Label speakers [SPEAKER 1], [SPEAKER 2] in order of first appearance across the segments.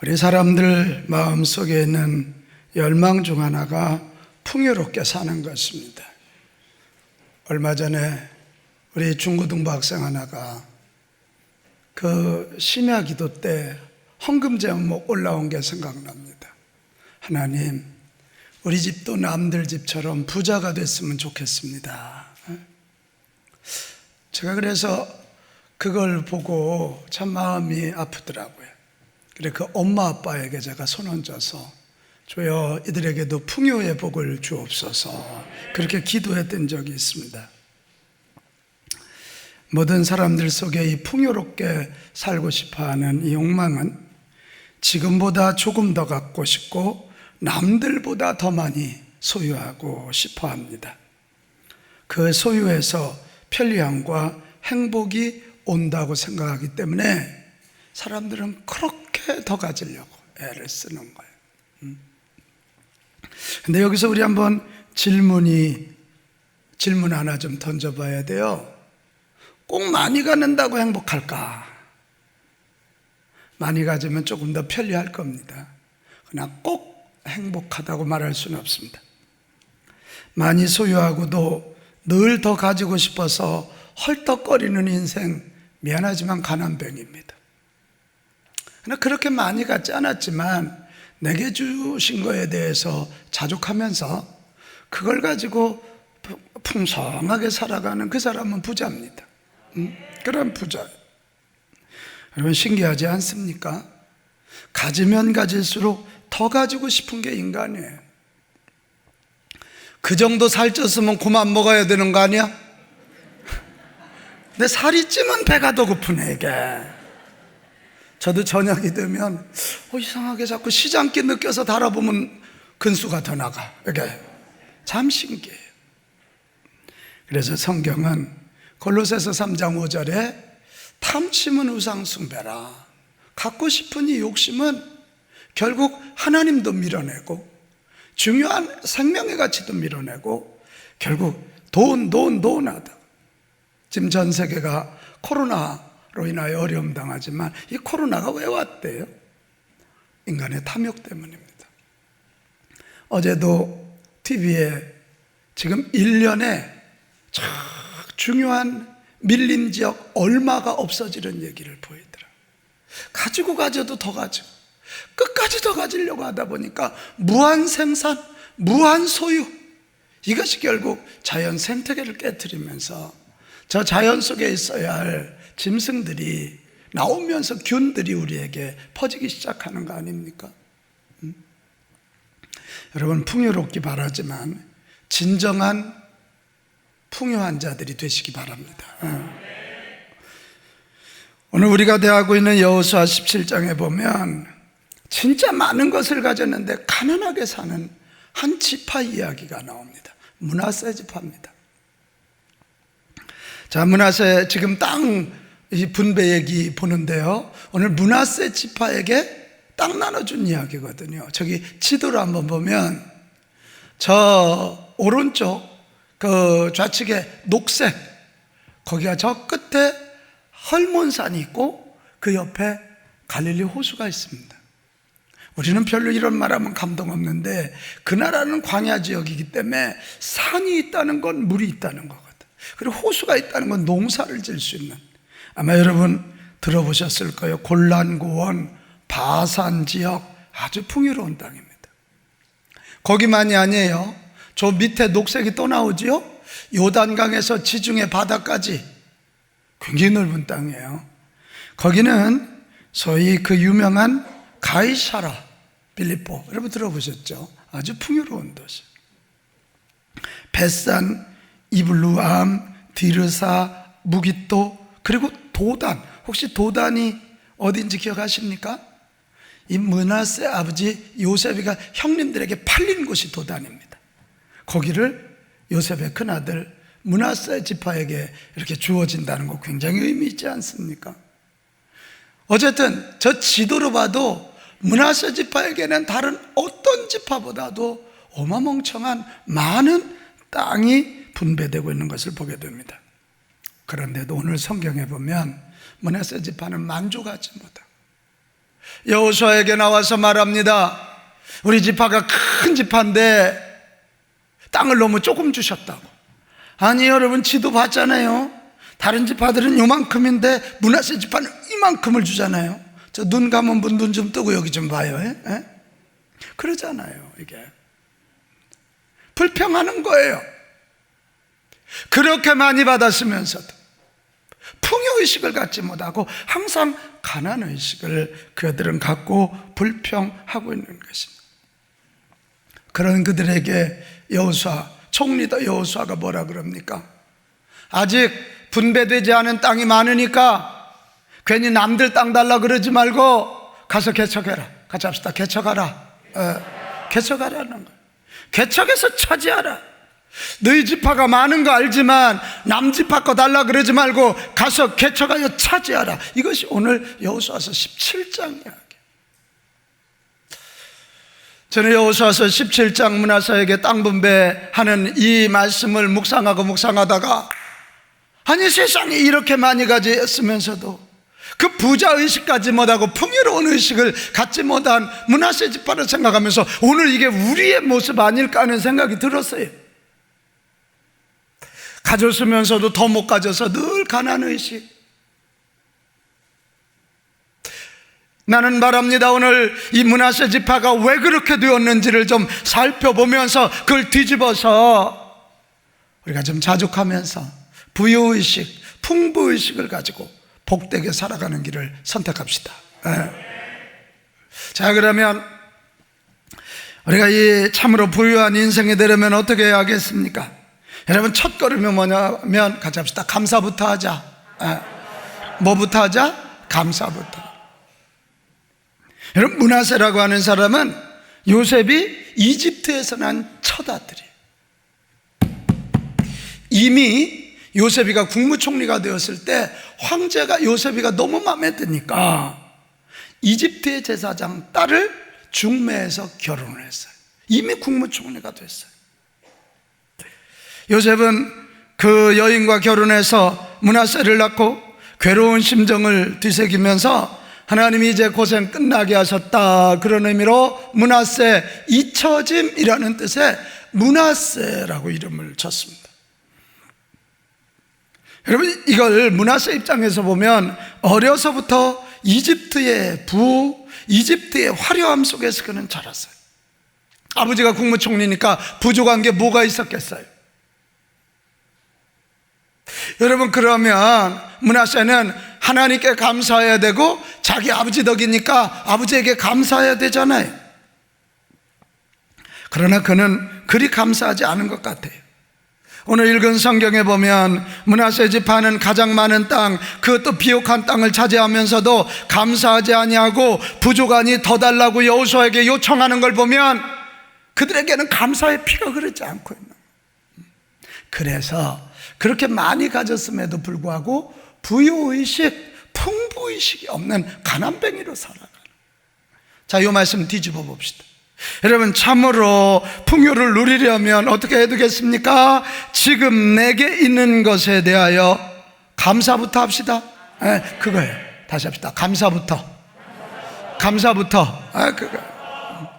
[SPEAKER 1] 우리 사람들 마음속에 있는 열망 중 하나가 풍요롭게 사는 것입니다. 얼마 전에 우리 중고등부 학생 하나가 그 심야 기도 때 헌금 제목 올라온 게 생각납니다. 하나님, 우리 집도 남들 집처럼 부자가 됐으면 좋겠습니다. 제가 그래서 그걸 보고 참 마음이 아프더라고요. 그래 그 엄마 아빠에게 제가 손 얹어서 주여 이들에게도 풍요의 복을 주옵소서 그렇게 기도했던 적이 있습니다. 모든 사람들 속에 이 풍요롭게 살고 싶어하는 이 욕망은 지금보다 조금 더 갖고 싶고 남들보다 더 많이 소유하고 싶어합니다. 그 소유에서 편리함과 행복이 온다고 생각하기 때문에 사람들은 그렇게 더 가지려고 애를 쓰는 거예요. 근데 여기서 우리 한번 질문 하나 좀 던져봐야 돼요. 꼭 많이 갖는다고 행복할까? 많이 가지면 조금 더 편리할 겁니다. 그러나 꼭 행복하다고 말할 수는 없습니다. 많이 소유하고도 늘 더 가지고 싶어서 헐떡거리는 인생, 미안하지만 가난병입니다. 그러나 그렇게 많이 갖지 않았지만 내게 주신 거에 대해서 자족하면서 그걸 가지고 풍성하게 살아가는 그 사람은 부자입니다. 그런 부자. 여러분 신기하지 않습니까? 가지면 가질수록 더 가지고 싶은 게 인간이에요. 그 정도 살쪘으면 그만 먹어야 되는 거 아니야? 근데 살이 찌면 배가 더 고프네 이게. 저도 저녁이 되면 이상하게 자꾸 시장기 느껴서 달아보면 근수가 더 나가. 이게 참 신기해요. 그래서 성경은 골로새서 3장 5절에 탐심은 우상숭배라. 갖고 싶은 이 욕심은 결국 하나님도 밀어내고 중요한 생명의 가치도 밀어내고 결국 돈 하다. 지금 전 세계가 코로나로 인하여 어려움 당하지만 이 코로나가 왜 왔대요? 인간의 탐욕 때문입니다. 어제도 TV에 지금 1년에 참 중요한 밀림 지역 얼마가 없어지는 얘기를 보이더라. 가지고 가져도 더 가지고 끝까지 더 가지려고 하다 보니까 무한 생산, 무한 소유, 이것이 결국 자연 생태계를 깨트리면서 저 자연 속에 있어야 할 짐승들이 나오면서 균들이 우리에게 퍼지기 시작하는 거 아닙니까? 여러분 풍요롭기 바라지만 진정한 풍요한 자들이 되시기 바랍니다. 오늘 우리가 대하고 있는 여호수아 17장에 보면 진짜 많은 것을 가졌는데 가난하게 사는 한 지파 이야기가 나옵니다. 므낫세 지파입니다. 자, 므낫세 지금 땅 분배 얘기 보는데요. 오늘 므낫세 지파에게 땅 나눠준 이야기거든요. 저기 지도를 한번 보면 저 오른쪽 그 좌측에 녹색, 거기가 저 끝에 헐몬산이 있고 그 옆에 갈릴리 호수가 있습니다. 우리는 별로 이런 말하면 감동 없는데 그 나라는 광야 지역이기 때문에 산이 있다는 건 물이 있다는 거거든. 그리고 호수가 있다는 건 농사를 지을 수 있는, 아마 여러분 들어보셨을 거예요. 골란고원, 바산 지역 아주 풍요로운 땅입니다. 거기만이 아니에요. 저 밑에 녹색이 또 나오지요? 요단강에서 지중해 바다까지 굉장히 넓은 땅이에요. 거기는 소위 그 유명한 가이사라 빌립보, 여러분 들어보셨죠? 아주 풍요로운 도시. 벳산, 이블루암, 디르사, 무깃도, 그리고 도단. 혹시 도단이 어딘지 기억하십니까? 이 므낫세 아버지 요셉이가 형님들에게 팔린 곳이 도단입니다. 거기를 요셉의 큰아들 므낫세 지파에게 이렇게 주어진다는 거 굉장히 의미 있지 않습니까? 어쨌든 저 지도로 봐도 므낫세 지파에게는 다른 어떤 지파보다도 어마멍청한 많은 땅이 분배되고 있는 것을 보게 됩니다. 그런데도 오늘 성경에 보면 므낫세 지파는 만족하지 못하고 여호수아에게 나와서 말합니다. 우리 지파가 큰 지파인데 땅을 너무 조금 주셨다고. 아니 여러분, 지도 봤잖아요. 다른 지파들은 요만큼인데 므낫세 지파는 이만큼을 주잖아요. 저 눈 감은 분 눈 좀 뜨고 여기 좀 봐요. 에? 그러잖아요. 이게 불평하는 거예요. 그렇게 많이 받았으면서도 풍요의식을 갖지 못하고 항상 가난의식을 그들은 갖고 불평하고 있는 것입니다. 그런 그들에게 여호수아, 총리도 여호수아가 뭐라 그럽니까? 아직 분배되지 않은 땅이 많으니까 괜히 남들 땅 달라 그러지 말고 가서 개척해라. 같이 합시다. 개척하라. 개척하라는 거예요. 개척해서 차지하라. 너희 지파가 많은 거 알지만 남 지파 거 달라 그러지 말고 가서 개척하여 차지하라. 이것이 오늘 여호수아서 17장 이야기. 저는 여호수아서 17장 므낫세에게 땅 분배하는 이 말씀을 묵상하다가 아니 세상에 이렇게 많이 가졌으면서도 그 부자의식까지 못하고 풍요로운 의식을 갖지 못한 므낫세 지파를 생각하면서 오늘 이게 우리의 모습 아닐까 하는 생각이 들었어요. 가졌으면서도 더 못 가져서 늘 가난의식. 나는 말합니다. 오늘 이 므낫세 지파가 왜 그렇게 되었는지를 좀 살펴보면서 그걸 뒤집어서 우리가 좀 자족하면서 부유의식, 풍부의식을 가지고 복되게 살아가는 길을 선택합시다. 자, 그러면 우리가 이 참으로 부유한 인생이 되려면 어떻게 해야 하겠습니까? 여러분, 첫 걸음이 뭐냐면 같이 합시다. 감사부터 하자. 뭐부터 하자? 감사부터. 여러분, 므낫세라고 하는 사람은 요셉이 이집트에서 난 첫 아들이에요. 이미 요셉이가 국무총리가 되었을 때 황제가 요셉이가 너무 마음에 드니까 이집트의 제사장 딸을 중매해서 결혼을 했어요. 이미 국무총리가 됐어요. 요셉은 그 여인과 결혼해서 므낫세를 낳고 괴로운 심정을 뒤새기면서 하나님이 이제 고생 끝나게 하셨다, 그런 의미로 므낫세, 잊혀짐이라는 뜻의 므낫세라고 이름을 줬습니다. 여러분, 이걸 므낫세 입장에서 보면 어려서부터 이집트의 이집트의 화려함 속에서 그는 자랐어요. 아버지가 국무총리니까 부족한 게 뭐가 있었겠어요? 여러분, 그러면 므낫세는 하나님께 감사해야 되고 자기 아버지 덕이니까 아버지에게 감사해야 되잖아요. 그러나 그는 그리 감사하지 않은 것 같아요. 오늘 읽은 성경에 보면 므낫세 지파는 가장 많은 땅, 그것도 비옥한 땅을 차지하면서도 감사하지 아니하고 부족하니 더 달라고 여호수아에게 요청하는 걸 보면 그들에게는 감사의 피가 흐르지 않고 있는 거예요. 그래서 그렇게 많이 가졌음에도 불구하고 부유의식, 풍부의식이 없는 가난뱅이로 살아가는. 자, 이 말씀 뒤집어 봅시다. 여러분, 참으로 풍요를 누리려면 어떻게 해야 되겠습니까? 지금 내게 있는 것에 대하여 감사부터 합시다. 그거예요. 다시 합시다. 감사부터. 그거예요.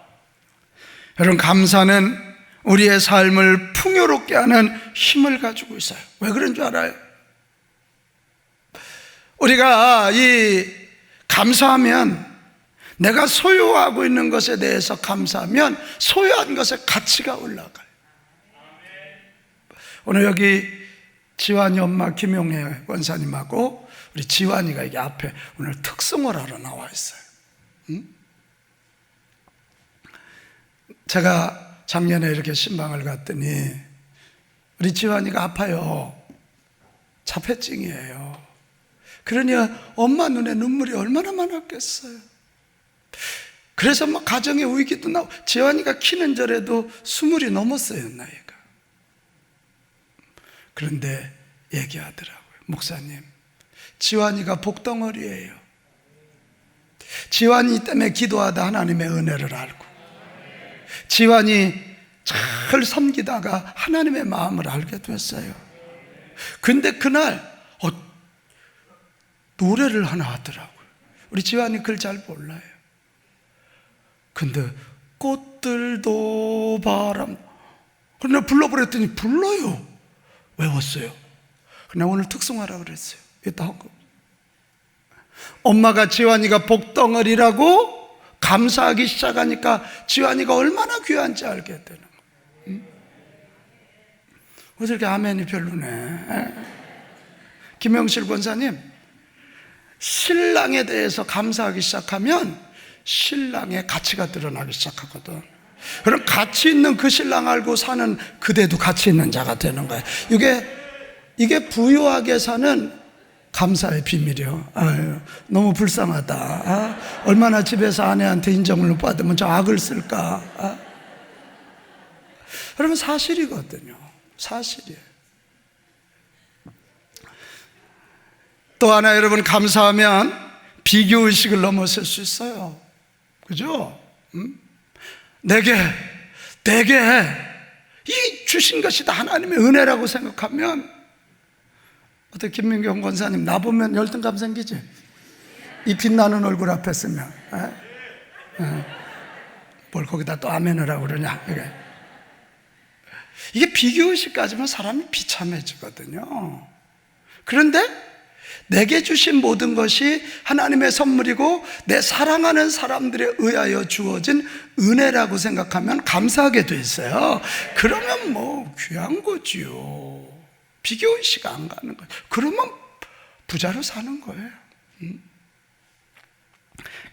[SPEAKER 1] 여러분, 감사는 우리의 삶을 풍요롭게 하는 힘을 가지고 있어요. 왜 그런 줄 알아요? 우리가 감사하면, 내가 소유하고 있는 것에 대해서 감사하면 소유한 것의 가치가 올라가요. 오늘 여기 지환이 엄마 김용혜 권사님하고 우리 지환이가 여기 앞에 오늘 특송을 하러 나와 있어요. 제가 작년에 이렇게 신방을 갔더니 우리 지환이가 아파요. 자폐증이에요. 그러니 엄마 눈에 눈물이 얼마나 많았겠어요. 그래서 막 가정의 위기도 나고, 지환이가 키는 절에도 20이 넘었어요, 나이가. 그런데 얘기하더라고요. 목사님, 지환이가 복덩어리예요. 지환이 때문에 기도하다 하나님의 은혜를 알고, 지환이 잘 섬기다가 하나님의 마음을 알게 됐어요. 근데 그날 노래를 하나 하더라고요. 우리 지환이 글 잘 몰라요. 근데 꽃들도 바람. 그러나 불러버렸더니 불러요. 외웠어요. 그냥 오늘 특송하라 그랬어요. 이따 하고. 엄마가 지환이가 복덩어리라고 감사하기 시작하니까 지환이가 얼마나 귀한지 알게 되는 거예요. 왜 저렇게 아멘이 별로네. 김영실 권사님, 신랑에 대해서 감사하기 시작하면 신랑의 가치가 드러나기 시작하거든. 그럼 가치 있는 그 신랑 알고 사는 그대도 가치 있는 자가 되는 거예요. 이게 부유하게 사는 감사의 비밀이요. 아유, 너무 불쌍하다. 얼마나 집에서 아내한테 인정을 못 받으면 저 악을 쓸까. 여러분, 사실이거든요. 사실이에요. 또 하나, 여러분, 감사하면 비교의식을 넘어설 수 있어요. 그죠? 내게 이 주신 것이 다 하나님의 은혜라고 생각하면, 어떻게 김민경 권사님, 나 보면 열등감 생기지? 이 빛나는 얼굴 앞에 쓰면. 뭘 거기다 또 아멘을 하고 그러냐. 이게 비교의식 가지면 사람이 비참해지거든요. 그런데 내게 주신 모든 것이 하나님의 선물이고 내 사랑하는 사람들에 의하여 주어진 은혜라고 생각하면 감사하게 돼 있어요. 그러면 뭐 귀한 거지요. 비교의식 안 가는 거예요. 그러면 부자로 사는 거예요.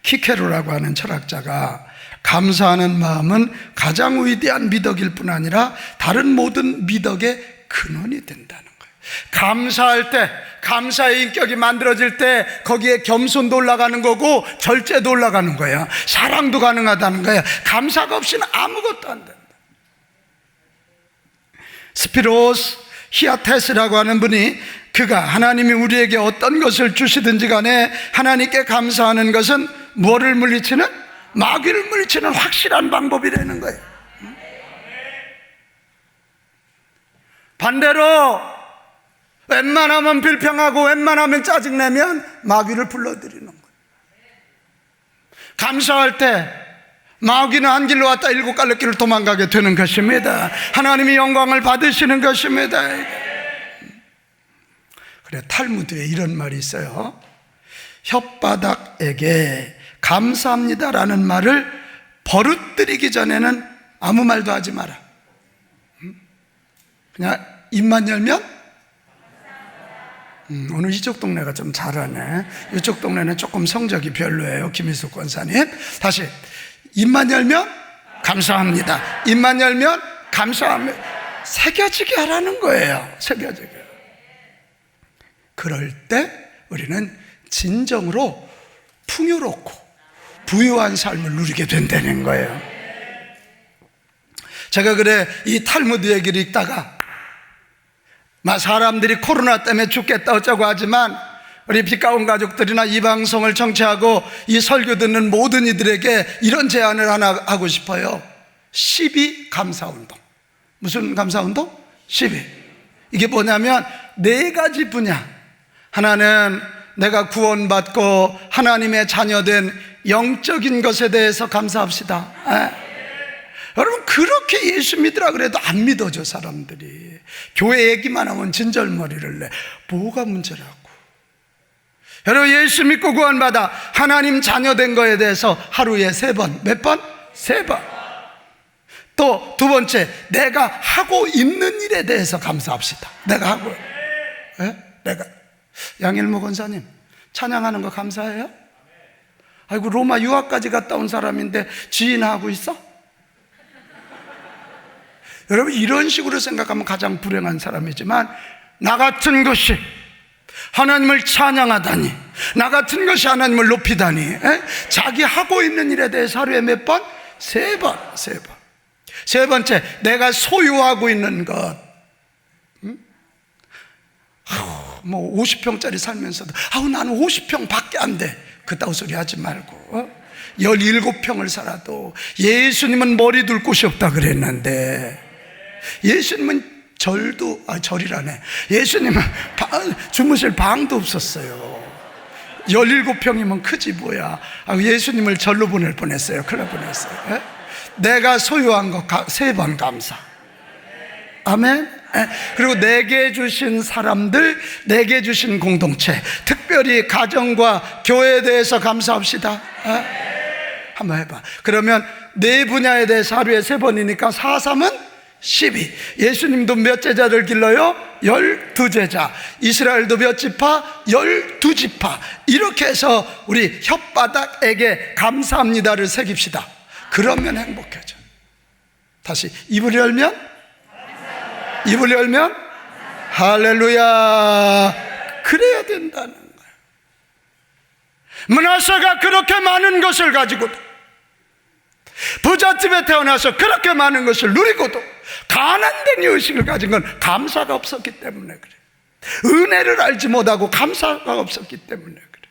[SPEAKER 1] 키케로라고 하는 철학자가 감사하는 마음은 가장 위대한 미덕일 뿐 아니라 다른 모든 미덕의 근원이 된다는 거예요. 감사할 때, 감사의 인격이 만들어질 때 거기에 겸손도 올라가는 거고 절제도 올라가는 거예요. 사랑도 가능하다는 거예요. 감사가 없이는 아무것도 안 된다. 스피로스 히아테스라고 하는 분이, 그가 하나님이 우리에게 어떤 것을 주시든지 간에 하나님께 감사하는 것은 뭐를 물리치는? 마귀를 물리치는 확실한 방법이라는 거예요. 반대로 웬만하면 불평하고 웬만하면 짜증내면 마귀를 불러들이는 거예요. 감사할 때 마귀는 한 길로 왔다 일곱 갈래길을 도망가게 되는 것입니다. 하나님이 영광을 받으시는 것입니다. 그래, 탈무드에 이런 말이 있어요. 혓바닥에게 감사합니다라는 말을 버릇들이기 전에는 아무 말도 하지 마라. 그냥 입만 열면 오늘 이쪽 동네가 좀 잘하네. 이쪽 동네는 조금 성적이 별로예요. 김희숙 권사님. 다시, 입만 열면 감사합니다. 입만 열면 감사합니다. 새겨지게 하라는 거예요. 새겨지게. 그럴 때 우리는 진정으로 풍요롭고 부유한 삶을 누리게 된다는 거예요. 제가 그래 이 탈무드 얘기를 읽다가 사람들이 코로나 때문에 죽겠다 어쩌고 하지만 우리 빛가운 가족들이나 이 방송을 청취하고 이 설교 듣는 모든 이들에게 이런 제안을 하나 하고 싶어요. 12 감사운동. 무슨 감사운동? 12. 이게 뭐냐면 4가지 분야. 하나는 내가 구원받고 하나님의 자녀된 영적인 것에 대해서 감사합시다. 여러분, 그렇게 예수 믿으라 그래도 안 믿어줘. 사람들이 교회 얘기만 하면 진절머리를 내. 뭐가 문제라고. 여러분, 예수 믿고 구원받아 하나님 자녀된 거에 대해서 하루에 3번. 몇 번? 3번. 또 2번째, 내가 하고 있는 일에 대해서 감사합시다. 내가 하고. 내가. 양일모 권사님, 찬양하는 거 감사해요? 아이고, 로마 유학까지 갔다 온 사람인데 지인하고 있어? 여러분, 이런 식으로 생각하면 가장 불행한 사람이지만, 나 같은 것이 하나님을 찬양하다니, 나 같은 것이 하나님을 높이다니, 자기 하고 있는 일에 대해서 하루에 몇 번? 3번. 3번째, 내가 소유하고 있는 것. 뭐 50평짜리 살면서도 나는 50평 밖에 안 돼, 그따위 소리 하지 말고 17평을 살아도 예수님은 머리 둘 곳이 없다 그랬는데, 예수님은 절이라네. 예수님은 주무실 방도 없었어요. 17평이면 크지 뭐야. 예수님을 절로 보낼 뻔했어요. 큰일 날 뻔했어요. 예? 내가 소유한 거 3번 감사. 아멘. 예? 그리고 내게 주신 사람들, 내게 주신 공동체, 특별히 가정과 교회에 대해서 감사합시다. 예? 한번 해봐. 그러면 네 분야에 대해서 하루에 3번이니까 4, 3은 12. 예수님도 몇 제자를 길러요? 12제자. 이스라엘도 몇 지파? 12지파. 이렇게 해서 우리 혓바닥에게 감사합니다를 새깁시다. 그러면 행복해져. 다시 입을 열면? 입을 열면? 할렐루야. 그래야 된다는 거예요. 므낫세가 그렇게 많은 것을 가지고도, 부잣집에 태어나서 그렇게 많은 것을 누리고도 가난된 의식을 가진 건 감사가 없었기 때문에 그래. 은혜를 알지 못하고 감사가 없었기 때문에 그래.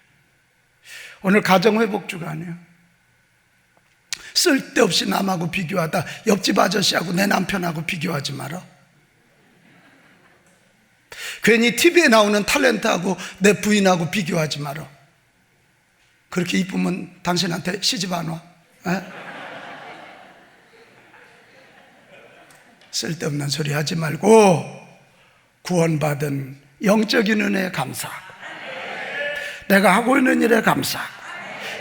[SPEAKER 1] 오늘 가정회복 주간이에요. 쓸데없이 남하고 비교하다 옆집 아저씨하고 내 남편하고 비교하지 마라. 괜히 TV에 나오는 탤런트하고 내 부인하고 비교하지 마라. 그렇게 이쁘면 당신한테 시집 안 와? 에? 쓸데없는 소리 하지 말고 구원받은 영적인 은혜에 감사하고, 내가 하고 있는 일에 감사하고,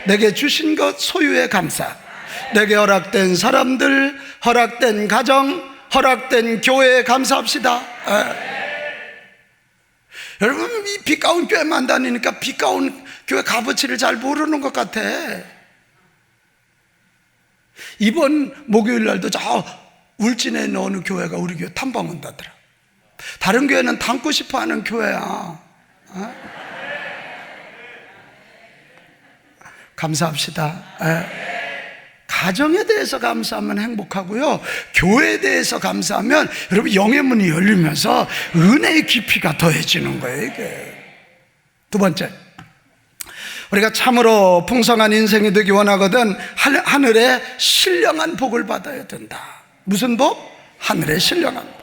[SPEAKER 1] 내게 주신 것 소유에 감사하고, 내게 허락된 사람들, 허락된 가정, 허락된 교회에 감사합시다. 여러분, 이 빛가운 교회만 다니니까 빛가운 교회 값어치를 잘 모르는 것 같아. 이번 목요일 날도 저 울진에 있는 어느 교회가 우리 교회 탐방 온다더라. 다른 교회는 담고 싶어 하는 교회야. 감사합시다. 가정에 대해서 감사하면 행복하고요, 교회에 대해서 감사하면 여러분 영의 문이 열리면서 은혜의 깊이가 더해지는 거예요. 이게 두 번째, 우리가 참으로 풍성한 인생이 되기 원하거든 하늘의 신령한 복을 받아야 된다. 무슨 복? 하늘의 신령한 복.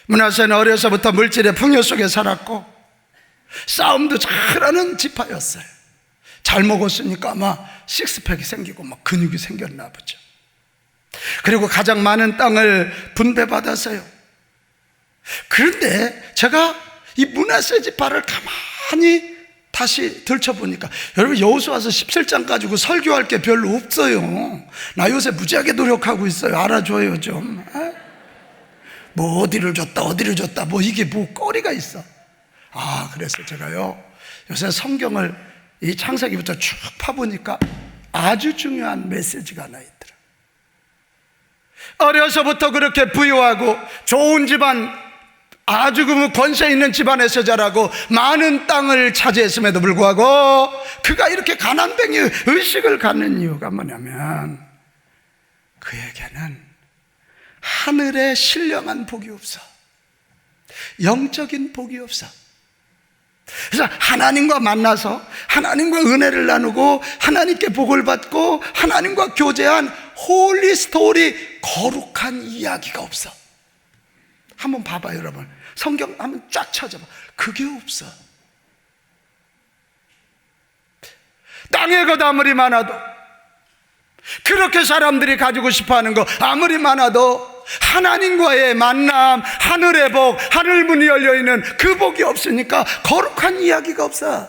[SPEAKER 1] 므낫세는 어려서부터 물질의 풍요 속에 살았고 싸움도 잘하는 지파였어요. 잘 먹었으니까 아마 식스팩이 생기고 막 근육이 생겼나 보죠. 그리고 가장 많은 땅을 분배받았어요. 그런데 제가 이 므낫세 지파를 가만히 다시 들춰보니까, 여러분 여호수아서 17장 가지고 설교할 게 별로 없어요. 나 요새 무지하게 노력하고 있어요. 알아줘요 좀. 뭐 어디를 줬다 뭐 이게 뭐 거리가 있어. 그래서 제가요 요새 성경을 이 창세기부터 쭉 파보니까 아주 중요한 메시지가 하나 있더라. 어려서부터 그렇게 부유하고 좋은 집안, 아주 권세 있는 집안에서 자라고 많은 땅을 차지했음에도 불구하고 그가 이렇게 가난뱅이 의식을 갖는 이유가 뭐냐면, 그에게는 하늘의 신령한 복이 없어. 영적인 복이 없어. 그래서 하나님과 만나서 하나님과 은혜를 나누고 하나님께 복을 받고 하나님과 교제한 홀리 스토리, 거룩한 이야기가 없어. 한번 봐봐요 여러분. 성경 한번 쫙 찾아봐. 그게 없어. 땅의 것 아무리 많아도, 그렇게 사람들이 가지고 싶어하는 거 아무리 많아도 하나님과의 만남, 하늘의 복, 하늘 문이 열려있는 그 복이 없으니까 거룩한 이야기가 없어.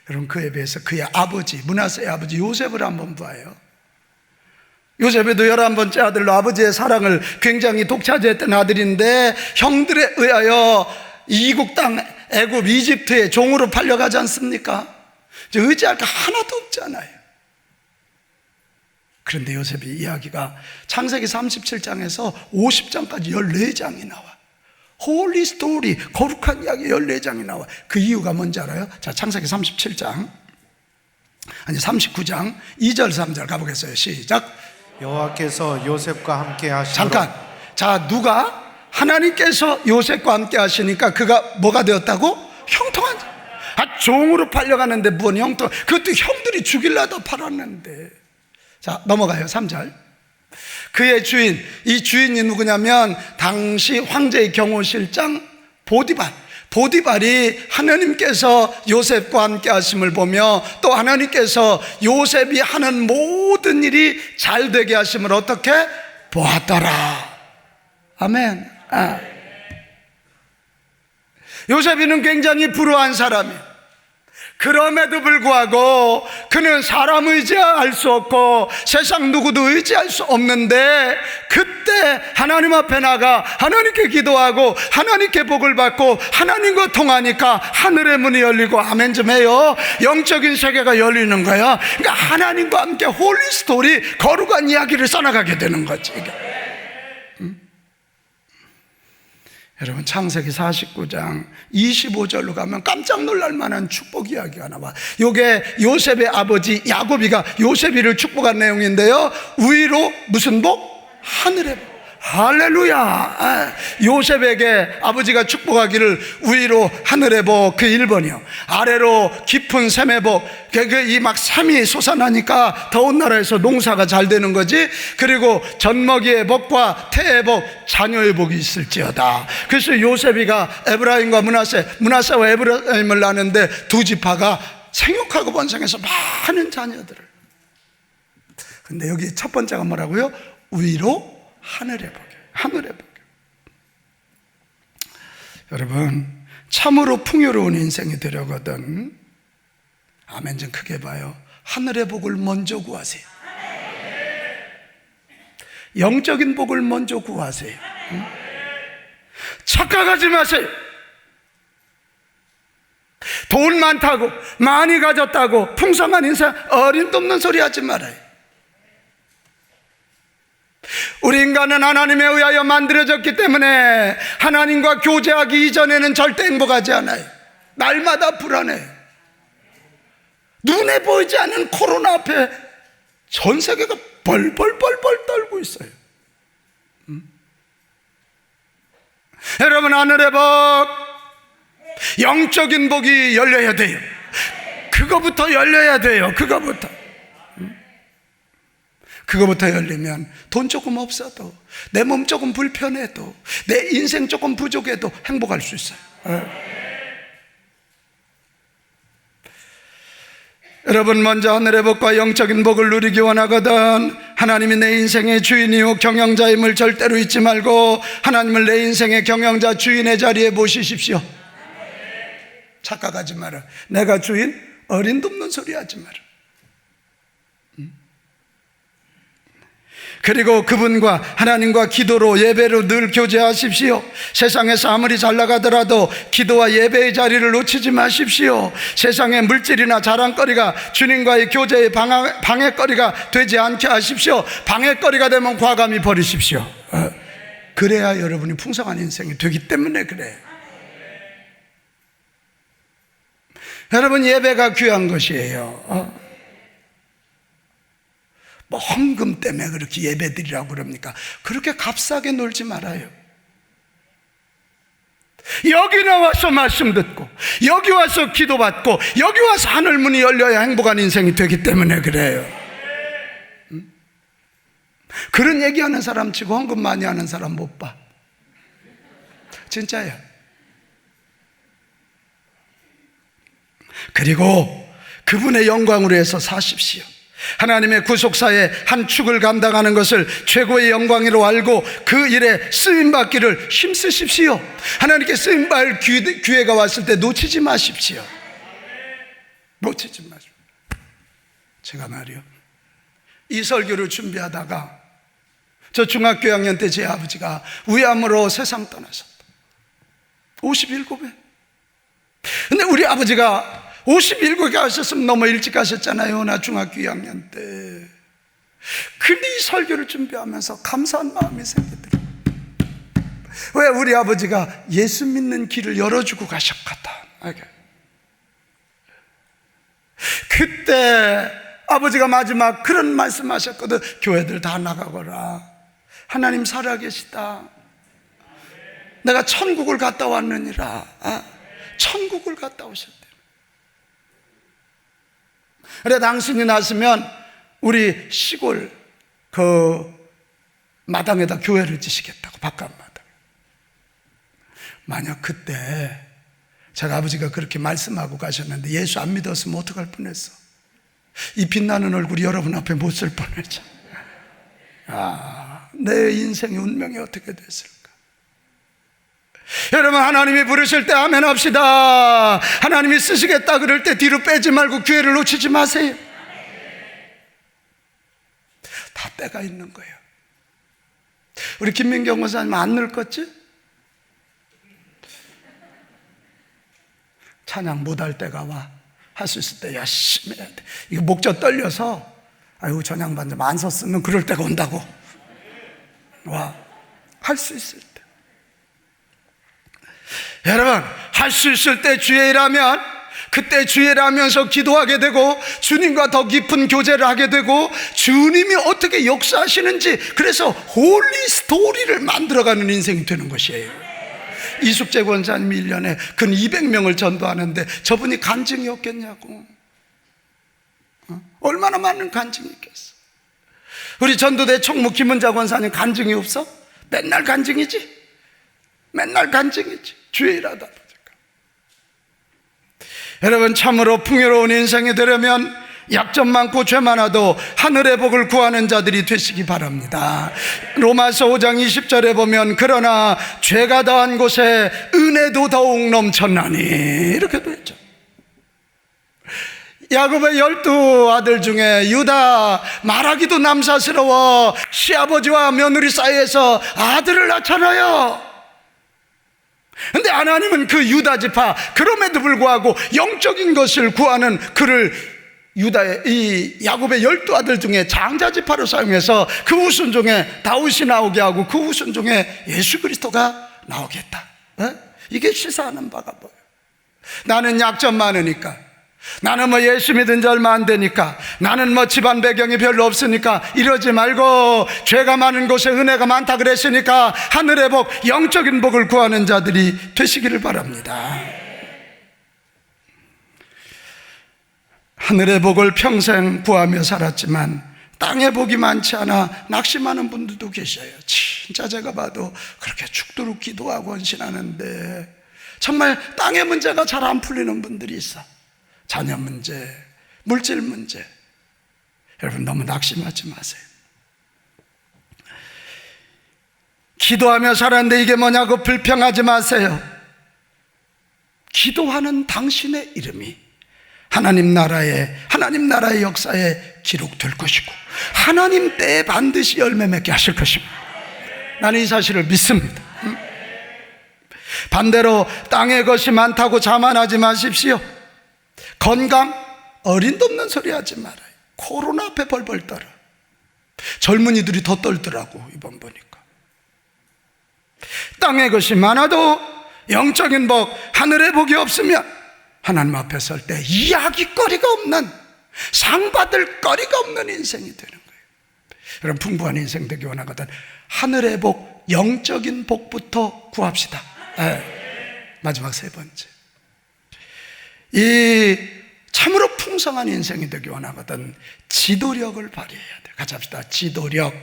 [SPEAKER 1] 여러분, 그에 비해서 그의 아버지, 므낫세의 아버지 요셉을 한번 봐요. 요셉에도 11번째 아들로 아버지의 사랑을 굉장히 독차지했던 아들인데 형들에 의하여 이국 땅 애굽 이집트의 종으로 팔려가지 않습니까? 이제 의지할 게 하나도 없잖아요. 그런데 요셉의 이야기가 창세기 37장에서 50장까지 14장이 나와. 홀리 스토리, 거룩한 이야기 14장이 나와. 그 이유가 뭔지 알아요? 자, 창세기 39장 2절 3절 가보겠어요. 시작.
[SPEAKER 2] 여호와께서 요셉과 함께 하시므로.
[SPEAKER 1] 잠깐. 자, 누가? 하나님께서 요셉과 함께 하시니까 그가 뭐가 되었다고? 형통한, 종으로 팔려가는데 뭔 형통, 그것도 형들이 죽일라다 팔았는데. 자, 넘어가요. 3절. 그의 주인, 이 주인이 누구냐면 당시 황제의 경호실장 보디발이 하나님께서 요셉과 함께 하심을 보며 또 하나님께서 요셉이 하는 모든 일이 잘 되게 하심을 어떻게 보았더라. 아멘. 요셉이는 굉장히 불우한 사람이에요. 그럼에도 불구하고 그는 사람 의지할 수 없고 세상 누구도 의지할 수 없는데, 그때 하나님 앞에 나가 하나님께 기도하고 하나님께 복을 받고 하나님과 통하니까 하늘의 문이 열리고, 아멘 좀 해요, 영적인 세계가 열리는 거야. 그러니까 하나님과 함께 홀리 스토리, 거룩한 이야기를 써나가게 되는 거지. 여러분, 창세기 49장 25절로 가면 깜짝 놀랄 만한 축복 이야기가 나와. 이게 요셉의 아버지 야곱이가 요셉이를 축복한 내용인데요, 위로 무슨 복? 하늘의 복. 할렐루야. 요셉에게 아버지가 축복하기를 위로 하늘의 복, 그 1번이요. 아래로 깊은 샘의 복, 이 막 샘이 솟아나니까 더운 나라에서 농사가 잘 되는 거지. 그리고 젖먹이의 복과 태의 복, 자녀의 복이 있을지어다. 그래서 요셉이가 에브라임과 문하세와 에브라임을 낳는데 두 지파가 생육하고 번성해서 많은 자녀들을. 근데 여기 첫 번째가 뭐라고요? 위로 하늘의 복이에요. 하늘의 복. 여러분, 참으로 풍요로운 인생이 되려거든, 아멘 좀 크게 봐요, 하늘의 복을 먼저 구하세요. 영적인 복을 먼저 구하세요. 착각하지 마세요. 돈 많다고, 많이 가졌다고, 풍성한 인생, 어림도 없는 소리 하지 말아요. 우리 인간은 하나님에 의하여 만들어졌기 때문에 하나님과 교제하기 이전에는 절대 행복하지 않아요. 날마다 불안해. 눈에 보이지 않는 코로나 앞에 전 세계가 벌벌벌벌 떨고 있어요. 여러분, 하늘의 복, 영적인 복이 열려야 돼요. 그거부터 열려야 돼요. 그거부터 열리면 돈 조금 없어도, 내 몸 조금 불편해도, 내 인생 조금 부족해도 행복할 수 있어요. 여러분, 먼저 하늘의 복과 영적인 복을 누리기 원하거든 하나님이 내 인생의 주인이요 경영자임을 절대로 잊지 말고 하나님을 내 인생의 경영자, 주인의 자리에 모시십시오. 착각하지 마라. 내가 주인? 어림도 없는 소리 하지 마라. 그리고 그분과 하나님과 기도로, 예배로 늘 교제하십시오. 세상에서 아무리 잘 나가더라도 기도와 예배의 자리를 놓치지 마십시오. 세상의 물질이나 자랑거리가 주님과의 교제의 방해거리가 되지 않게 하십시오. 방해거리가 되면 과감히 버리십시오. 그래야 여러분이 풍성한 인생이 되기 때문에 그래요. 여러분, 예배가 귀한 것이에요. 뭐 헌금 때문에 그렇게 예배드리라고 그럽니까? 그렇게 값싸게 놀지 말아요. 여기 나와서 말씀 듣고, 여기 와서 기도받고, 여기 와서 하늘문이 열려야 행복한 인생이 되기 때문에 그래요. 그런 얘기하는 사람 치고 헌금 많이 하는 사람 못 봐. 진짜야. 그리고 그분의 영광으로 해서 사십시오. 하나님의 구속사의 한 축을 감당하는 것을 최고의 영광으로 알고 그 일에 쓰임받기를 힘쓰십시오. 하나님께 쓰임받을 기회가 왔을 때 놓치지 마십시오. 놓치지 마십시오. 제가 말이요, 이 설교를 준비하다가 저 중학교 2학년 때 제 아버지가 위암으로 세상 떠나셨다. 57에. 근데 우리 아버지가 57에 가셨으면 너무 일찍 가셨잖아요. 나 중학교 2학년 때. 근데 이 설교를 준비하면서 감사한 마음이 생기더라고요. 왜? 우리 아버지가 예수 믿는 길을 열어주고 가셨거든. 그때 아버지가 마지막 그런 말씀 하셨거든. 교회들 다 나가거라. 하나님 살아계시다. 내가 천국을 갔다 왔느니라. 천국을 갔다 오셨대. 그래, 당신이 났으면 우리 시골 그 마당에다 교회를 지시겠다고, 바깥 마당. 만약 그때 제가 아버지가 그렇게 말씀하고 가셨는데 예수 안 믿었으면 어떡할 뻔했어. 이 빛나는 얼굴이 여러분 앞에 못 쓸 뻔했죠. 내 인생의 운명이 어떻게 됐을까? 여러분, 하나님이 부르실 때 아멘 합시다. 하나님이 쓰시겠다 그럴 때 뒤로 빼지 말고 기회를 놓치지 마세요. 다 때가 있는 거예요. 우리 김민경 목사님 안 늙었지? 찬양 못할 때가 와. 할 수 있을 때 열심히 해야 돼. 이거 목젖 떨려서 아이고 전향반 좀 안 섰으면 그럴 때가 온다고. 와, 할 수 있을 때. 여러분, 할 수 있을 때 주의 일하면 그때 주의 일하면서 기도하게 되고 주님과 더 깊은 교제를 하게 되고 주님이 어떻게 역사하시는지, 그래서 홀리 스토리를 만들어가는 인생이 되는 것이에요. 이숙재 권사님이 1년에 근 200명을 전도하는데 저분이 간증이 없겠냐고. 얼마나 많은 간증이 있겠어. 우리 전도대 총무 김은자 권사님 간증이 없어? 맨날 간증이지. 맨날 간증이지. 주의 일하다 보니까. 여러분, 참으로 풍요로운 인생이 되려면 약점 많고 죄 많아도 하늘의 복을 구하는 자들이 되시기 바랍니다. 로마서 5장 20절에 보면 그러나 죄가 더한 곳에 은혜도 더욱 넘쳤나니 이렇게 되어 있죠. 야곱의 12 아들 중에 유다, 말하기도 남사스러워 시아버지와 며느리 사이에서 아들을 낳잖아요. 근데 하나님은 그 유다 지파, 그럼에도 불구하고 영적인 것을 구하는 그를 유다의 이 야곱의 12 아들 중에 장자 지파로 사용해서 그 후손중에 다윗이 나오게 하고 그 후손중에 예수 그리스도가 나오겠다. 이게 시사하는 바가 뭐예요? 나는 약점 많으니까, 나는 뭐 예수 믿은 지 얼마 안 되니까, 나는 뭐 집안 배경이 별로 없으니까 이러지 말고 죄가 많은 곳에 은혜가 많다 그랬으니까 하늘의 복, 영적인 복을 구하는 자들이 되시기를 바랍니다. 하늘의 복을 평생 구하며 살았지만 땅의 복이 많지 않아 낙심하는 분들도 계셔요. 진짜 제가 봐도 그렇게 죽도록 기도하고 헌신하는데 정말 땅의 문제가 잘 안 풀리는 분들이 있어. 자녀 문제, 물질 문제. 여러분, 너무 낙심하지 마세요. 기도하며 살았는데 이게 뭐냐고 불평하지 마세요. 기도하는 당신의 이름이 하나님 나라의 역사에 기록될 것이고 하나님 때에 반드시 열매 맺게 하실 것입니다. 나는 이 사실을 믿습니다. 반대로 땅의 것이 많다고 자만하지 마십시오. 건강, 어림도 없는 소리 하지 말아요. 코로나 앞에 벌벌 떨어. 젊은이들이 더 떨더라고, 이번 보니까. 땅의 것이 많아도 영적인 복, 하늘의 복이 없으면 하나님 앞에 설 때 이야기거리가 없는, 상받을 거리가 없는 인생이 되는 거예요. 여러분, 풍부한 인생 되기 원하거든 하늘의 복, 영적인 복부터 구합시다. 마지막 세 번째, 이 참으로 풍성한 인생이 되기 원하거든 지도력을 발휘해야 돼. 같이 합시다. 지도력.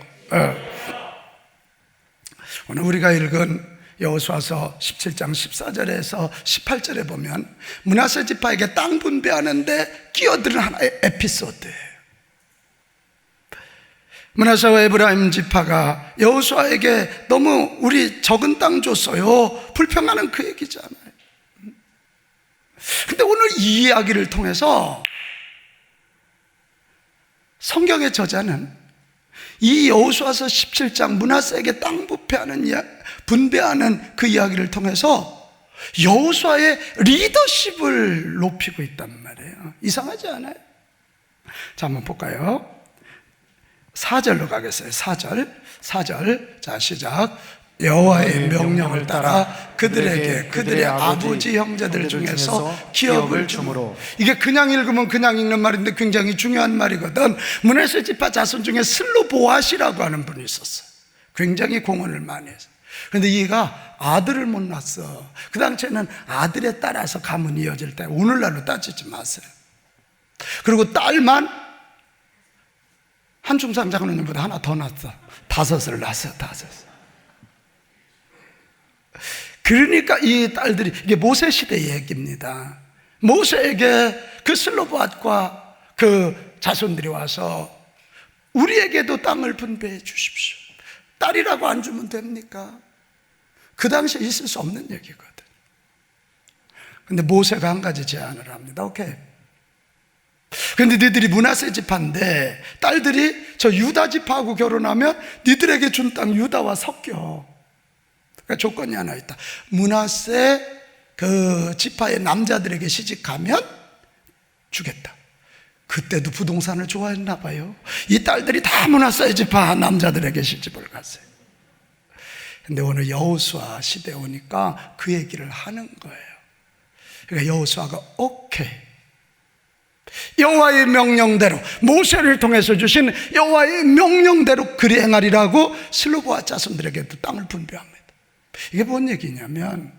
[SPEAKER 1] 오늘 우리가 읽은 여호수아서 17장 14절에서 18절에 보면 므낫세 지파에게 땅 분배하는데 끼어드는 하나의 에피소드예요. 므낫세와 에브라임 지파가 여호수아에게 너무 우리 적은 땅 줬어요, 불평하는 그 얘기잖아요. 근데 오늘 이 이야기를 통해서 성경의 저자는 이 여호수아서 17장 므낫세에게 땅 분배하는 그 이야기를 통해서 여호수아의 리더십을 높이고 있단 말이에요. 이상하지 않아요? 자, 한번 볼까요? 4절로 가겠어요. 4절. 자, 시작. 여호와의 명령을 따라 그들에게 그들의 아버지 형제들 중에서 기업을 주므로. 이게 그냥 읽으면 그냥 읽는 말인데 굉장히 중요한 말이거든. 므낫세 지파 자손 중에 슬로보앗이라고 하는 분이 있었어. 굉장히 공헌을 많이 했어. 그런데 얘가 아들을 못 낳았어. 그 당시에는 아들에 따라서 가문이 이어질 때, 오늘날로 따지지 마세요. 그리고 딸만 한중삼 장로님보다 하나 더 낳았어. 5을 낳았어요. 5. 그러니까 이 딸들이, 이게 모세 시대의 얘기입니다. 모세에게 그 슬로바앗과 그 자손들이 와서 우리에게도 땅을 분배해 주십시오. 딸이라고 안 주면 됩니까? 그 당시에 있을 수 없는 얘기거든. 근데 모세가 한 가지 제안을 합니다. 오케이. 근데 니들이 므낫세 지파인데 딸들이 저 유다 지파하고 결혼하면 니들에게 준 땅 유다와 섞여. 그러니까 조건이 하나 있다. 므낫세 그 지파의 남자들에게 시집가면 주겠다. 그때도 부동산을 좋아했나 봐요. 이 딸들이 다 므낫세 지파 남자들에게 시집을 갔어요. 근데 오늘 여호수아 시대에 오니까 그 얘기를 하는 거예요. 그러니까 여호수아가 오케이, 여호와의 명령대로, 모세를 통해서 주신 여호와의 명령대로 그리 행하리라고 슬로바앗 자손들에게도 땅을 분배합니다. 이게 뭔 얘기냐면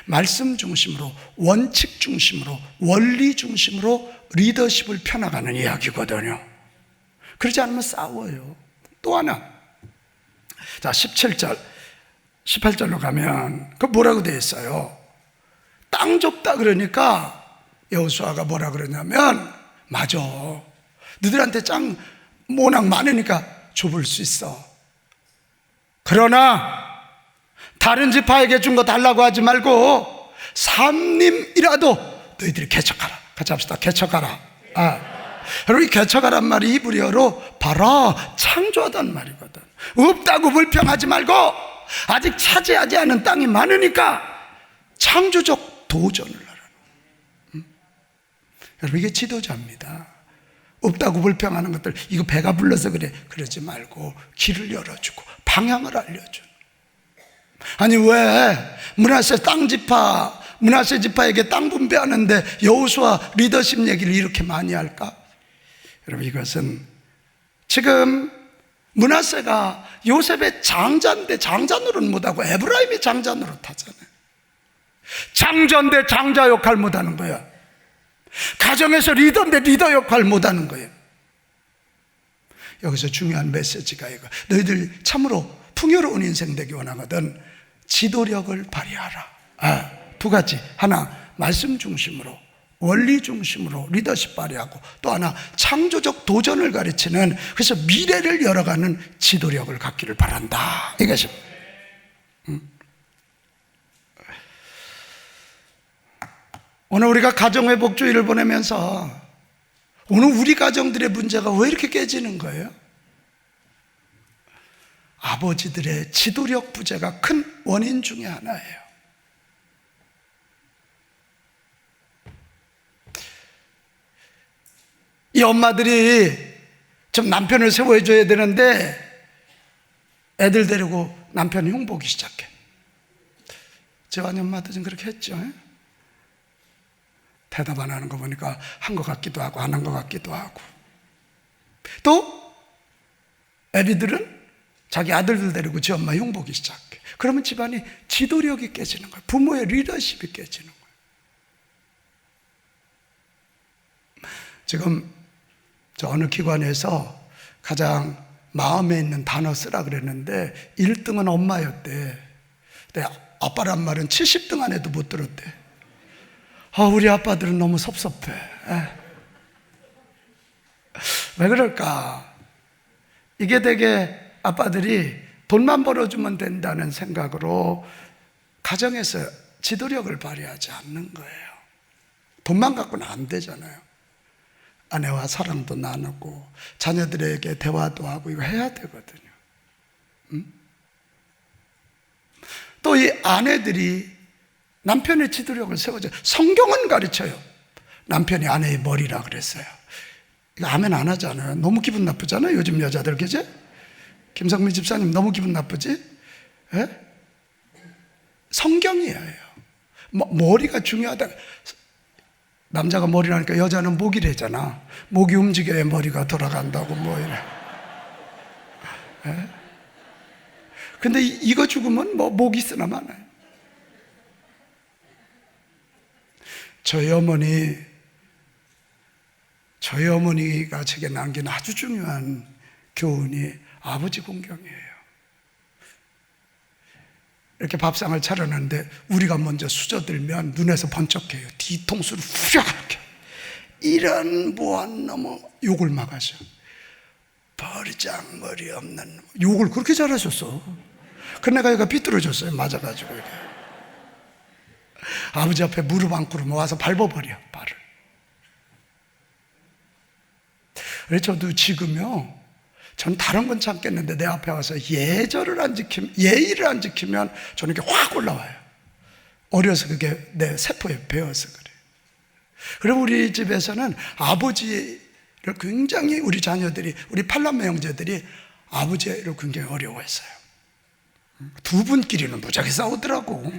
[SPEAKER 1] 말씀 중심으로, 원칙 중심으로, 원리 중심으로 리더십을 펴나가는 이야기거든요. 그러지 않으면 싸워요. 또 하나, 자 17절 18절로 가면 그 뭐라고 되어 있어요? 땅 좁다 그러니까 여호수아가 뭐라 그러냐면, 맞아, 너희들한테 땅 모낭 많으니까 좁을 수 있어. 그러나 다른 지파에게 준 거 달라고 하지 말고 삼림이라도 너희들이 개척하라. 같이 합시다. 개척하라. 여러분, 이 개척하란 말이 히브리어로 바라, 창조하단 말이거든. 없다고 불평하지 말고 아직 차지하지 않은 땅이 많으니까 창조적 도전을 하라는. 여러분, 이게 지도자입니다. 없다고 불평하는 것들, 이거 배가 불러서 그래, 그러지 말고 길을 열어주고 방향을 알려주는. 아니, 왜 므낫세 므낫세 지파에게 땅 분배하는데 여호수아 리더십 얘기를 이렇게 많이 할까? 여러분, 이것은 지금 므낫세가 요셉의 장자인데 장자 노릇 못하고 에브라임이 장자 노릇 하잖아요. 장자인데 장자 역할 못하는 거야. 가정에서 리더인데 리더 역할 못하는 거예요. 여기서 중요한 메시지가 이거. 너희들 참으로 풍요로운 인생 되기 원하거든 지도력을 발휘하라. 두 가지. 하나, 말씀 중심으로, 원리 중심으로 리더십 발휘하고, 또 하나, 창조적 도전을 가르치는, 그래서 미래를 열어가는 지도력을 갖기를 바란다, 이것이. 오늘 우리가 가정회복주의를 보내면서 오늘 우리 가정들의 문제가 왜 이렇게 깨지는 거예요? 아버지들의 지도력 부재가 큰 원인 중에 하나예요. 이 엄마들이 좀 남편을 세워줘야 되는데 애들 데리고 남편이 흉보기 시작해. 재환이 엄마도 좀 그렇게 했죠. 대답 안 하는 거 보니까 한 것 같기도 하고 안 한 것 같기도 하고. 또 애비들은 자기 아들들 데리고 지 엄마 흉보기 시작해. 그러면 집안이 지도력이 깨지는 거예요. 부모의 리더십이 깨지는 거예요. 지금 저 어느 기관에서 가장 마음에 있는 단어 쓰라 그랬는데 1등은 엄마였대. 근데 아빠란 말은 70등 안에도 못 들었대. 우리 아빠들은 너무 섭섭해. 왜 그럴까? 이게 되게 아빠들이 돈만 벌어주면 된다는 생각으로 가정에서 지도력을 발휘하지 않는 거예요. 돈만 갖고는 안 되잖아요. 아내와 사랑도 나누고 자녀들에게 대화도 하고 이거 해야 되거든요. 또 이 아내들이 남편의 지도력을 세워줘요. 성경은 가르쳐요. 남편이 아내의 머리라 그랬어요. 이거 아멘 안 하잖아요. 너무 기분 나쁘잖아요. 요즘 여자들, 그제? 김성민 집사님 너무 기분 나쁘지? 예? 성경이에요. 머리가 중요하다. 남자가 머리라니까 여자는 목이래잖아. 목이 움직여야 머리가 돌아간다고 뭐 이래. 예? 근데 이거 죽으면 뭐 목이 쓰나 마나요. 저희 어머니가 제게 남긴 아주 중요한 교훈이 아버지 공경이에요. 이렇게 밥상을 차려놨는데 우리가 먼저 수저들면 눈에서 번쩍해요. 뒤통수를 후려가 이렇게. 이런 무한 넘어 욕을 막 하셔. 버리장머리 없는 욕을 그렇게 잘하셨어. 그래 내가 얘가 삐뚤어졌어요. 맞아가지고 이렇게. 아버지 앞에 무릎 안고로 모아서 밟아버려 발을. 그래서 저도 지금요, 전 다른 건 참겠는데 내 앞에 와서 예의를 안 지키면 저는 이렇게 확 올라와요. 어려서 그게 내 세포에 배어서 그래요. 그리고 우리 집에서는 아버지를 굉장히 우리 자녀들이, 우리 팔남매 형제들이 아버지를 굉장히 어려워했어요. 두 분끼리는 무지하게 싸우더라고.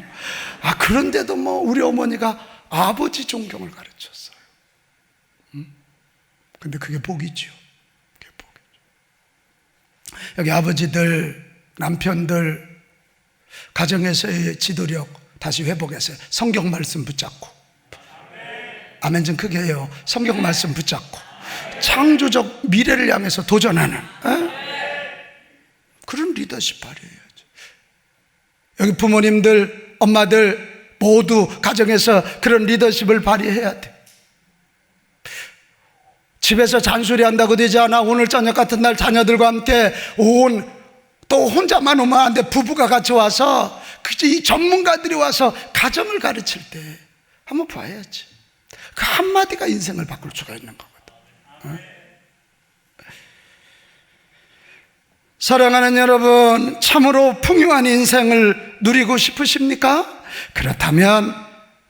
[SPEAKER 1] 그런데도 뭐 우리 어머니가 아버지 존경을 가르쳤어요. 근데 그게 복이죠. 그게 복이죠. 여기 아버지들, 남편들, 가정에서의 지도력 다시 회복해서요. 성경 말씀 붙잡고. 아멘 좀 크게 해요. 성경 말씀 붙잡고 창조적 미래를 향해서 도전하는 그런 리더십 발휘해야죠. 여기 부모님들, 엄마들 모두 가정에서 그런 리더십을 발휘해야 돼. 집에서 잔소리한다고 되지 않아. 오늘 저녁 같은 날 자녀들과 함께 또 혼자만 오면 안 돼. 부부가 같이 와서 이 전문가들이 와서 가정을 가르칠 때 한번 봐야지. 그 한마디가 인생을 바꿀 수가 있는 거거든. 사랑하는 여러분, 참으로 풍요한 인생을 누리고 싶으십니까? 그렇다면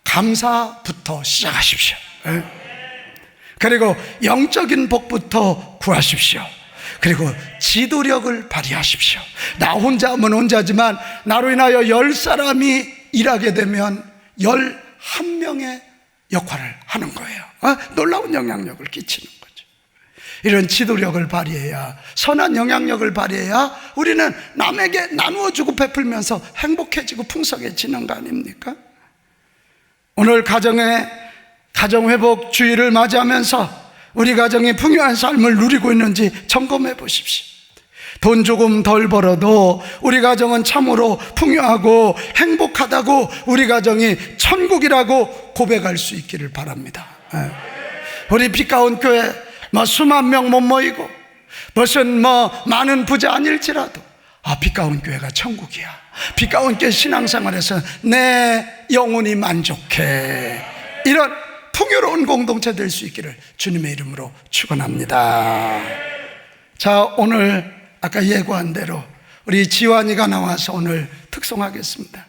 [SPEAKER 1] 감사부터 시작하십시오. 그리고 영적인 복부터 구하십시오. 그리고 지도력을 발휘하십시오. 나 혼자 하면 혼자지만 나로 인하여 10사람이 일하게 되면 11명의 역할을 하는 거예요. 놀라운 영향력을 끼치는 거죠. 이런 지도력을 발휘해야, 선한 영향력을 발휘해야 우리는 남에게 나누어주고 베풀면서 행복해지고 풍성해지는 거 아닙니까? 오늘 가정회복 주일을 맞이하면서 우리 가정이 풍요한 삶을 누리고 있는지 점검해 보십시오. 돈 조금 덜 벌어도 우리 가정은 참으로 풍요하고 행복하다고, 우리 가정이 천국이라고 고백할 수 있기를 바랍니다. 우리 빛가운 교회 수만 명 못 모이고 무슨 많은 부자 아닐지라도 빛가운 교회가 천국이야. 빛가운 교회 신앙생활에서 내 영혼이 만족해. 이런 풍요로운 공동체 될 수 있기를 주님의 이름으로 축원합니다. 자, 오늘 아까 예고한 대로 우리 지환이가 나와서 오늘 특송하겠습니다.